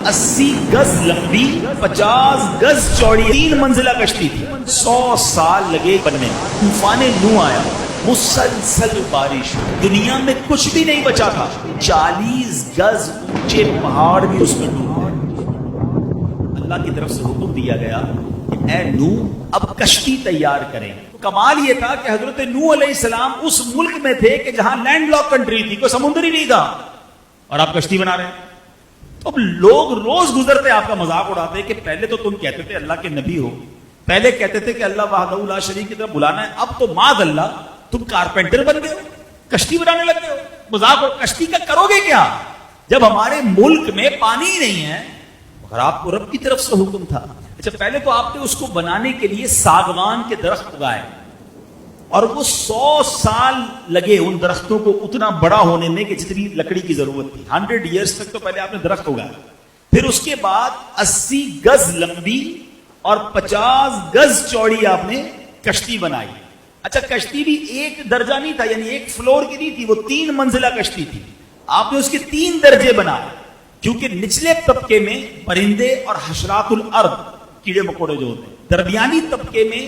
80 गज लंबी 50 गज चौड़ी 3 मंजिला कश्ती थी। 100 साल लगे बनने में। तूफान नूह आया, मुसलसल बारिश, दुनिया में कुछ भी नहीं बचा था। 40 गज ऊंचे पहाड़ भी उसमें डूब गए। अल्लाह की तरफ से हुक्म दिया गया कि ऐ नूह अब कश्ती तैयार करें। कमाल ये था कि हजरत नूह अलैहिस्सलाम उस मुल्क में थे कि जहां लैंडलॉक कंट्री थी, कोई समुद्र ही नहीं था, और आप कश्ती बना रहे हैं। अब लोग रोज गुजरते आपका मजाक उड़ाते कि पहले तो तुम कहते थे अल्लाह के नबी हो, पहले कहते थे कि अल्लाह वहदहू ला शरीक की तरफ बुलाना है, अब तो माद अल्लाह तुम कारपेंटर बन गए हो, कश्ती बनाने लग गए हो। मजाक और कश्ती का करोगे क्या जब हमारे मुल्क में पानी ही नहीं है? मगर आपको रब की तरफ से हुक्म था। अच्छा, पहले तो आपने उसको बनाने के लिए सागवान के दरख्त उगाए, और वो 100 साल लगे उन दरख्तों को उतना बड़ा होने में कि जितनी लकड़ी की जरूरत थी। 100 ईयर्स तक तो पहले आपने दरख्त उगाया, फिर उसके बाद 80 गज लंबी और 50 गज चौड़ी आपने कश्ती बनाई। अच्छा, कश्ती भी एक दर्जा नहीं था, यानी एक फ्लोर की नहीं थी, वो 3 मंजिला कश्ती थी। आपने उसके 3 दर्जे बनाए, क्योंकि निचले तबके में परिंदे और हशरातुल अर्द, कीड़े मकोड़े जो होते हैं, दरमियानी तबके में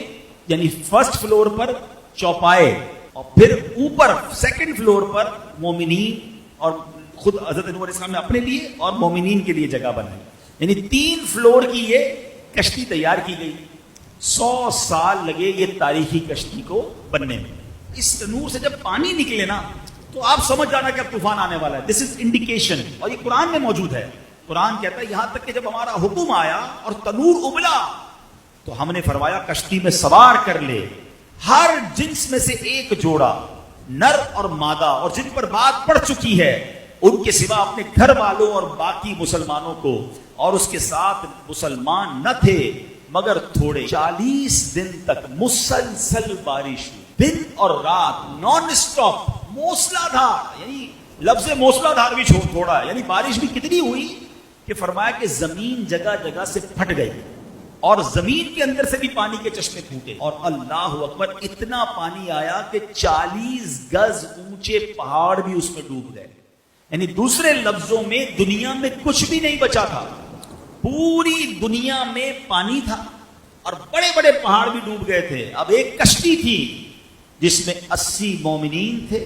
यानी फर्स्ट फ्लोर पर चौपाए, और फिर ऊपर सेकंड फ्लोर पर मोमिनीन, और खुद हजरत नूह अलैहिस्सलाम ने अपने लिए और मोमिनीन के लिए जगह बनाई। यानी 3 फ्लोर की ये कश्ती तैयार की गई। 100 साल लगे ये तारीखी कश्ती को बनने में। इस तनूर से जब पानी निकले ना, तो आप समझ जाना कि अब तूफान आने वाला है। दिस इज इंडिकेशन, और ये कुरान में मौजूद है। कुरान कहता है यहां तक कि जब हमारा हुक्म आया और तनूर उबला, तो हमने फरमाया कश्ती में सवार कर ले हर जिन्स में से एक जोड़ा, नर और मादा, और जिन पर बात पड़ चुकी है उनके सिवा अपने घर वालों और बाकी मुसलमानों को, और उसके साथ मुसलमान न थे मगर थोड़े। 40 दिन तक मुसलसल बारिश हुई, दिन और रात नॉन स्टॉप, मूसलाधार। यानी लफ्ज मूसलाधार भी छोड़ा है, यानी बारिश भी कितनी हुई कि फरमाया कि जमीन जगह जगह से फट गई, और जमीन के अंदर से भी पानी के चश्मे फूटे, और अल्लाह अकबर, इतना पानी आया कि 40 गज ऊंचे पहाड़ भी उसमें डूब गए। यानी दूसरे लफ्जों में दुनिया में कुछ भी नहीं बचा था, पूरी दुनिया में पानी था, और बड़े बड़े पहाड़ भी डूब गए थे। अब एक कश्ती थी जिसमें 80 मोमिनीन थे,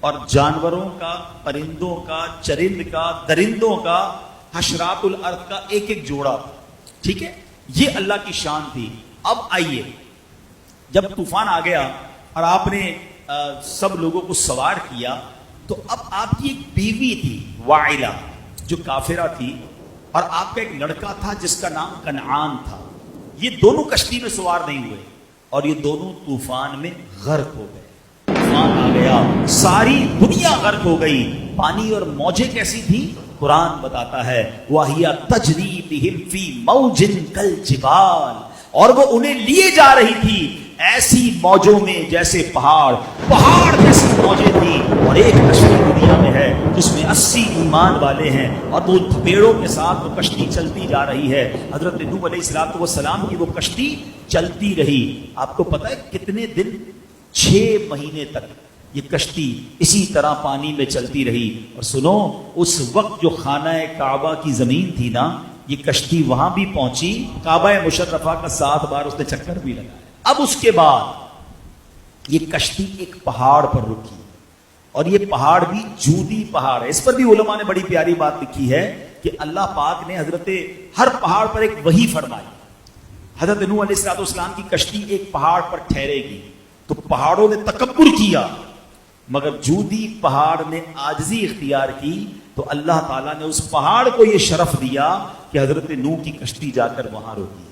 और जानवरों का, परिंदों का, चरिंद का, दरिंदों का, हशरातुल अर्द का एक एक जोड़ा। ठीक है, ये अल्लाह की शान थी। अब आइए, जब तूफान आ गया और आपने सब लोगों को सवार किया, तो अब आपकी एक बीवी थी वाइला, जो काफिरा थी, और आपका एक लड़का था जिसका नाम कनान था। ये दोनों कश्ती में सवार नहीं हुए, और ये दोनों तूफान में गर्क हो गए। तूफान आ गया, सारी दुनिया गर्क हो गई। पानी और मौजें कैसी थी? कुरान बताता है वाहिया तजरी बिहिम फी मौजिन कल जिबाल, और वो उन्हें लिए जा रही थी ऐसी मौजों में जैसे पहाड़ जैसी मौजें थी। और एक कश्ती दुनिया में है जिसमें 80 ईमान वाले हैं, और वो पेड़ों के साथ वो कश्ती चलती जा रही है। हजरत नूह अलैहिस्सलाम की वो कश्ती चलती रही। आपको पता है कितने दिन? 6 महीने तक ये कश्ती इसी तरह पानी में चलती रही। और सुनो, उस वक्त जो खाना काबा की जमीन थी ना, ये कश्ती वहां भी पहुंची, काबा मुशर्रफा का 7 बार उसने चक्कर भी लगाया। अब उसके बाद ये कश्ती एक पहाड़ पर रुकी, और ये पहाड़ भी जूदी पहाड़ है। इस पर भी उलमा ने बड़ी प्यारी बात लिखी है कि अल्लाह पाक ने हर पहाड़ पर एक वही फरमाई। हजरत नूह अलैहिस्सलाम की कश्ती एक पहाड़ पर ठहरेगी, तो पहाड़ों ने तकब्बुर किया, मगर जूदी पहाड़ ने आजिज़ी इख्तियार की, तो अल्लाह ताला ने उस पहाड़ को यह शरफ दिया कि हजरत नूह की कश्ती जाकर वहां रुकी।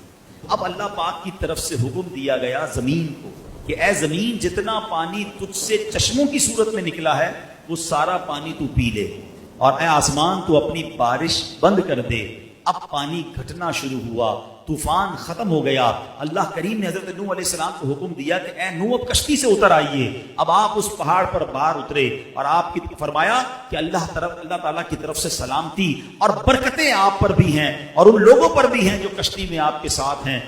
अब अल्लाह पाक की तरफ से हुक्म दिया गया जमीन को कि ऐ जमीन, जितना पानी तुझसे चश्मों की सूरत में निकला है वो सारा पानी तू पी ले, और ऐ आसमान तू अपनी बारिश बंद कर दे। अब पानी घटना शुरू हुआ, तूफान खत्म हो गया। अल्लाह करीम ने हजरत नूह अलैहिस्सलाम को हुक्म दिया कि ऐ नूह, अब कश्ती से उतर आइए। अब आप उस पहाड़ पर बाहर उतरे, और आपकी फरमाया कि अल्लाह ताला की तरफ से सलामती और बरकतें आप पर भी हैं, और उन लोगों पर भी हैं जो कश्ती में आपके साथ हैं।